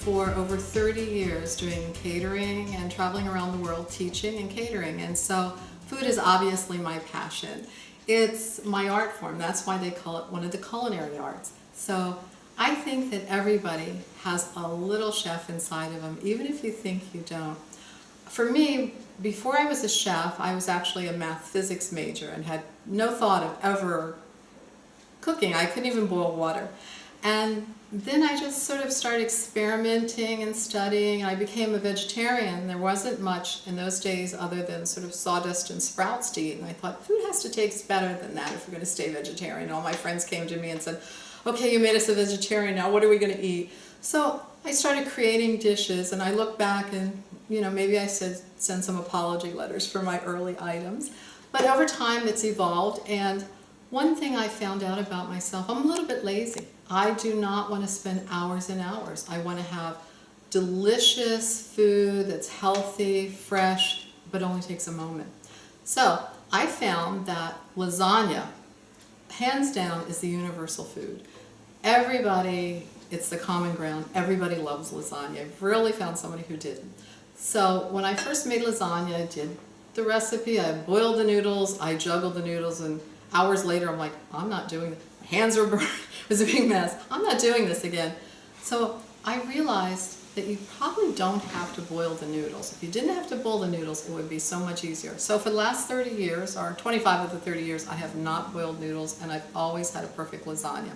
for over 30 years doing catering and traveling around the world teaching and catering, and so food is obviously my passion. It's my art form. That's why they call it one of the culinary arts. So I think that everybody has a little chef inside of them, even if you think you don't. For me, before I was a chef, I was actually a math physics major and had no thought of ever cooking. I couldn't even boil water. And then I just sort of started experimenting and studying. I became a vegetarian. There wasn't much in those days other than sort of sawdust and sprouts to eat. And I thought, food has to taste better than that if we're going to stay vegetarian. And all my friends came to me and said, okay, you made us a vegetarian, now what are we going to eat? So I started creating dishes, and I look back and, maybe I send some apology letters for my early items. But over time it's evolved, and one thing I found out about myself, I'm a little bit lazy. I do not want to spend hours and hours. I want to have delicious food that's healthy, fresh, but only takes a moment. So I found that lasagna, hands down, is the universal food. Everybody, it's the common ground. Everybody loves lasagna. I've really found somebody who didn't. So when I first made lasagna, I did the recipe, I boiled the noodles, I juggled the noodles, and hours later I'm like, I'm not doing this. My hands were burned. It was a big mess. I'm not doing this again. So I realized that you probably don't have to boil the noodles. If you didn't have to boil the noodles, it would be so much easier. So for the last 30 years, or 25 of the 30 years, I have not boiled noodles, and I've always had a perfect lasagna.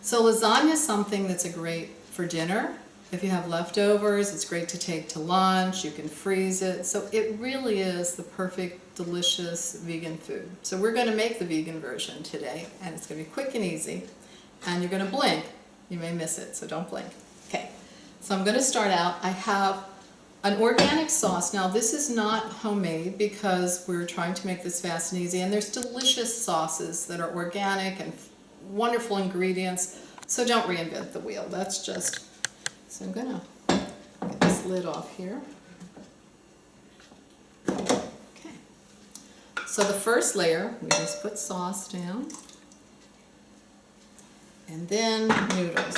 So lasagna is something that's great for dinner. If you have leftovers, it's great to take to lunch. You can freeze it. So it really is the perfect, delicious vegan food. So we're going to make the vegan version today, and it's going to be quick and easy. And you're going to blink. You may miss it, so don't blink. Okay, so I'm going to start out. I have an organic sauce. Now this is not homemade because we're trying to make this fast and easy, and there's delicious sauces that are organic and wonderful ingredients, so don't reinvent the wheel. That's just, so I'm gonna get this lid off here. Okay, so the first layer, we just put sauce down, and then noodles.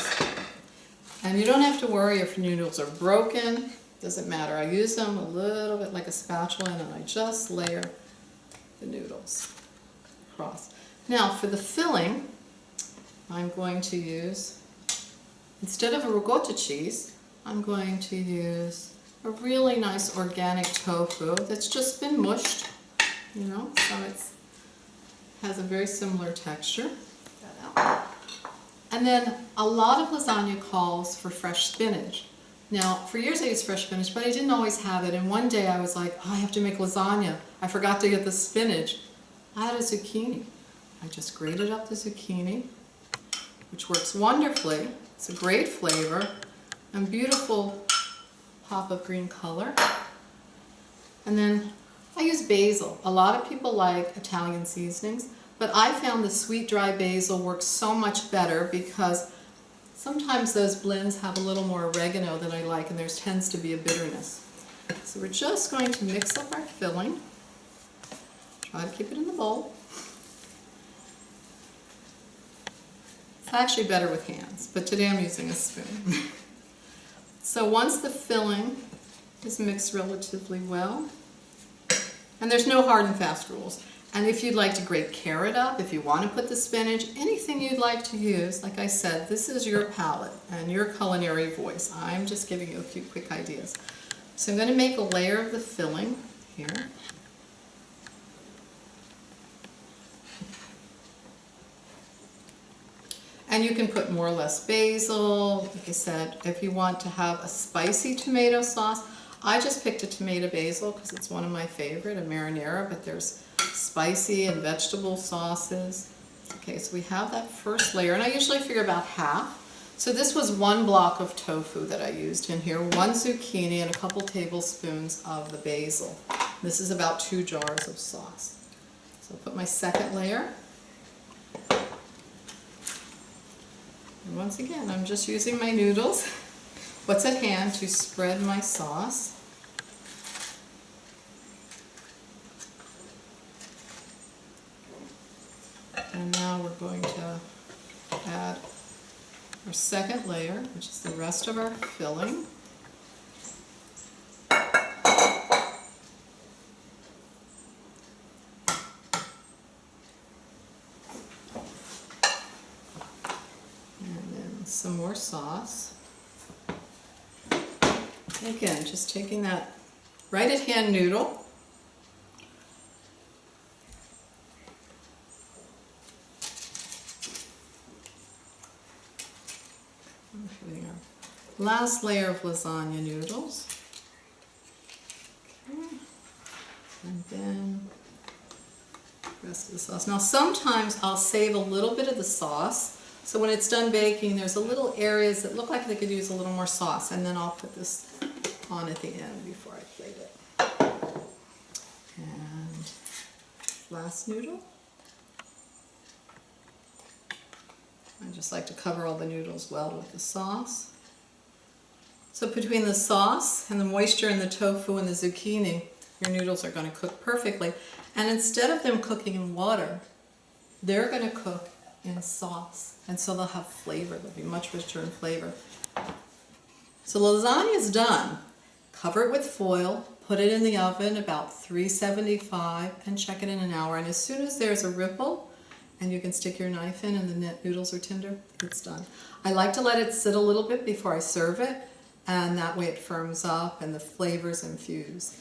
And you don't have to worry if your noodles are broken, doesn't matter. I use them a little bit like a spatula, and I just layer the noodles across. Now for the filling, I'm going to use, instead of a ricotta cheese, I'm going to use a really nice organic tofu that's just been mushed, so it has a very similar texture. And then a lot of lasagna calls for fresh spinach. Now, for years I used fresh spinach, but I didn't always have it, and one day I was like, oh, I have to make lasagna. I forgot to get the spinach. I had a zucchini. I just grated up the zucchini, which works wonderfully. It's a great flavor and beautiful pop of green color. And then I use basil. A lot of people like Italian seasonings, but I found the sweet dry basil works so much better because sometimes those blends have a little more oregano than I like, and there tends to be a bitterness. So we're just going to mix up our filling. Try to keep it in the bowl. It's actually better with hands, but today I'm using a spoon. So once the filling is mixed relatively well, and there's no hard and fast rules. And if you'd like to grate carrot up, if you want to put the spinach, anything you'd like to use, like I said, this is your palate and your culinary voice. I'm just giving you a few quick ideas. So I'm going to make a layer of the filling here. And you can put more or less basil. Like I said, if you want to have a spicy tomato sauce, I just picked a tomato basil because it's one of my favorite, a marinara, but there's spicy and vegetable sauces. Okay, so we have that first layer, and I usually figure about half. So this was 1 block of tofu that I used in here, 1 zucchini, and a couple tablespoons of the basil. This is about 2 jars of sauce. So I'll put my second layer. And once again, I'm just using my noodles, what's at hand, to spread my sauce. And now we're going to add our second layer, which is the rest of our filling. And then some more sauce. Again, just taking that right-at-hand noodle, putting our last layer of lasagna noodles, okay. And then the rest of the sauce. Now sometimes I'll save a little bit of the sauce, so when it's done baking there's a little areas that look like they could use a little more sauce, and then I'll put this on at the end before I plate it. And last noodle. I just like to cover all the noodles well with the sauce. So between the sauce and the moisture in the tofu and the zucchini, your noodles are going to cook perfectly. And instead of them cooking in water, they're going to cook in sauce. And so they'll have flavor. They'll be much richer in flavor. So lasagna is done. Cover it with foil, put it in the oven about 375 and check it in an hour. And as soon as there's a ripple and you can stick your knife in and the noodles are tender, it's done. I like to let it sit a little bit before I serve it, and that way it firms up and the flavors infuse.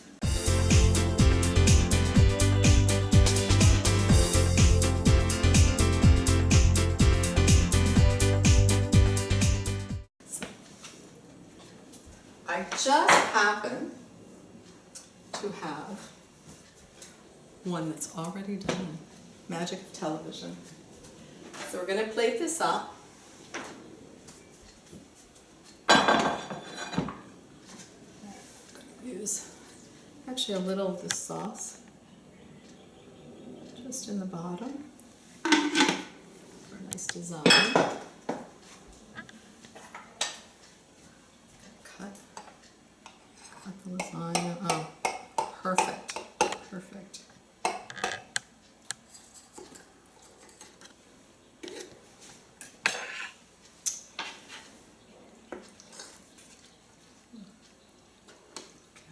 I just happen to have one that's already done. Magic of television. So we're going to plate this up. Use actually a little of this sauce just in the bottom for a nice design. Cut the lasagna. Oh, perfect, perfect.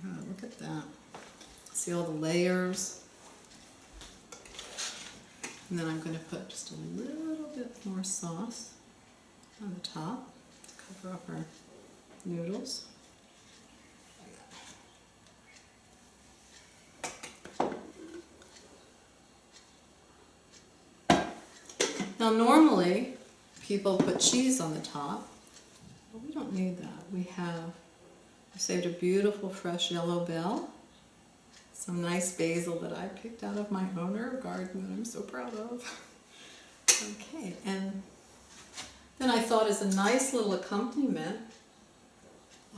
God, look at that. See all the layers? And then I'm going to put just a little bit more sauce on the top to cover up our noodles. Now normally people put cheese on the top, but we don't need that. We saved a beautiful fresh yellow bell, some nice basil that I picked out of my own herb garden that I'm so proud of. Okay, and then I thought as a nice little accompaniment,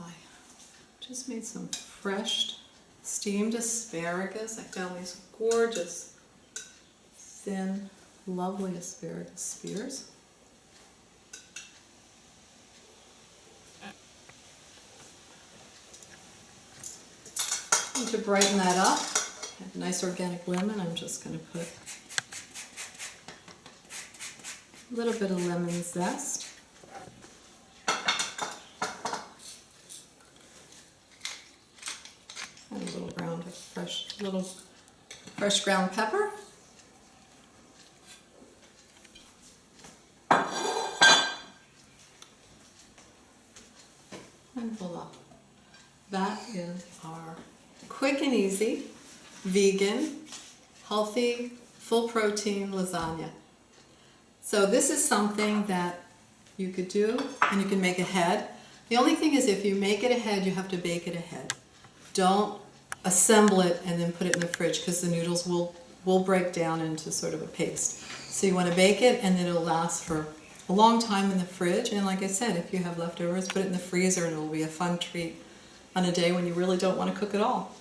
I just made some fresh steamed asparagus. I found these gorgeous, thin, lovely asparagus spears. And to brighten that up, I have nice organic lemon. I'm just going to put a little bit of lemon zest. And a little fresh ground pepper. And voila. That is our quick and easy, vegan, healthy, full protein lasagna. So this is something that you could do and you can make ahead. The only thing is if you make it ahead, you have to bake it ahead. Don't assemble it and then put it in the fridge because the noodles will break down into sort of a paste. So you want to bake it and then it'll last for a long time in the fridge. And like I said, if you have leftovers, put it in the freezer and it'll be a fun treat on a day when you really don't want to cook at all.